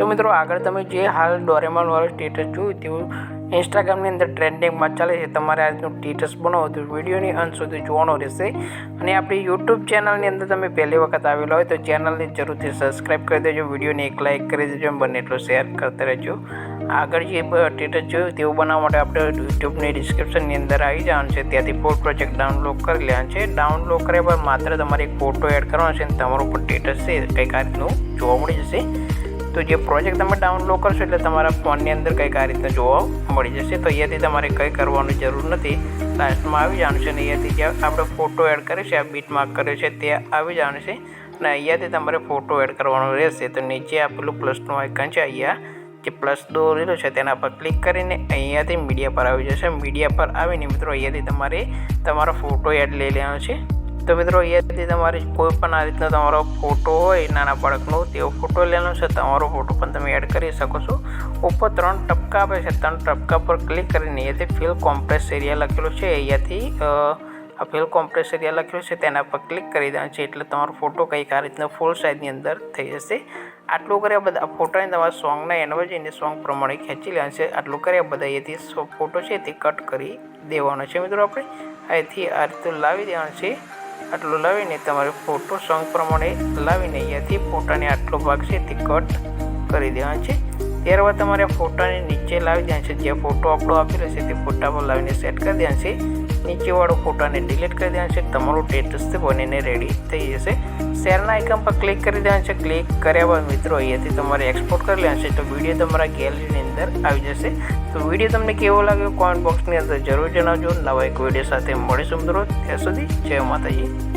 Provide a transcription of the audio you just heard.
तो मित्रों आगे तमे जे हाल डोरेमोन वाळो स्टेटस जोयुं तेवुं इंस्टाग्रामनी अंदर ट्रेंडिंगमां चाले छे। तमारे आ रीतनुं स्टेटस बनावो तो विडियोनी अंत सुधी जोवानुं रहेशे अने आपणी यूट्यूब चेनलनी अंदर तमे पहेली वखत आवेला होय तो चेनलने जरूरथी सब्सक्राइब करी देजो, विडियोने एक लाइक करी देजो, बने एटલું शेर करते रहेजो। आगळ जे स्टेटस जोयुं तेवुं बनाववा माटे आपणे यूट्यूबनी डिस्क्रिप्शननी अंदर आई जवानुं छे, त्यांथी फूल प्रोजेक्ट डाउनलोड करी लेवानुं छे। डाउनलोड कर्या बाद मात्र तमारे एक फोटो एड करवानो छे अने तमारुं पण स्टेटस छे कंईक आ रीतनुं जोवा मळी जशे। तो जो प्रोजेक्ट तमे डाउनलोड करशो एटले तमारा फोननी अंदर कंईक आ रीतना जोवा मळी जशे। तो अहींयाथी तमारे कंई करवानी जरूर नथी, लास्टमां आवी जवानुं छे अने अहींयाथी जे आपणे फोटो एड कर्यो छे, आ बीट मार्क कर्यो छे ते आवी जवानुं छे अने अहींयाथी तमारे फोटो एड करवानो रहेशे। तो नीचे आपेલું प्लसનું आइकन छे, अहींया जे प्लस દોરેલું છે તેના પર ક્લિક કરીને અહીંયાથી મીડિયા પર આવી જશે। મીડિયા પર આવીને મિત્રો અહીંયાથી તમારે તમારો ફોટો એડ લઈ લેવાનો છે। तो मित्रों અહીંયાથી તમારે કોઈપણ આ રીતનો તમારો ફોટો હોય નાના બાળકનો તેવો ફોટો લેવાનો છે, તમારો ફોટો પણ તમે એડ કરી શકો છો। ઉપર 3 ટપકા આપે છે, 3 ટપકા પર ક્લિક કરીને અહીંયાથી ફિલ કોમ્પ્રેસ એરિયા લખેલું છે, અહીંયાથી આ ફિલ કોમ્પ્રેસ એરિયા લખેલું છે તેના પર ક્લિક કરી દેવાનું છે એટલે તમારો ફોટો કંઈક આ રીતના ફૂલ સાઇઝની અંદર થઈ જશે। આટલું કર્યા બાદ આ ફોટોને તમારા સોંગના એન્ડમાં જઈને સોંગ પ્રમાણે ખેંચી લેવાનું છે। આટલું કર્યા બાદ અહીંયાથી ફોટો છે તે કટ કરી દેવાનો છે। મિત્રો આપણે અહીંથી આ રીતે લાવી દેવાનું છે। આટલું લાવીને તમારે ફોટો સોંગ પ્રમાણે લાવીને અહીંયાથી ફોટાને આટલો ભાગ છે તે કટ કરી દેવાનો છે। ત્યારબાદ તમારે ફોટાને નીચે લાવી દેવાનો છે, જે ફોટો આપણો આપેલો છે તે ફોટા પર લાવીને સેટ કરી દેવાનો છે। નીચેવાળો ફોટાને ડિલીટ કરી દેવાનો છે, તમારું સ્ટેટસ બનીને રેડી થઈ જશે। શેરના આઇકન પર ક્લિક કરી દેવાનું છે। ક્લિક કર્યા બાદ મિત્રો અહીંયાથી તમારે એક્સપોર્ટ કરી લેવાનું છે, તો વિડીયો તમારા ગેલેરીની અંદર આવી જશે। તો વિડીયો તમને કેવો લાગ્યો કોમેન્ટ બોક્સની અંદર જરૂર જણાવજો। નવા એક વિડીયો સાથે મળીશું મિત્રો, ત્યાં સુધી જય માતાજી।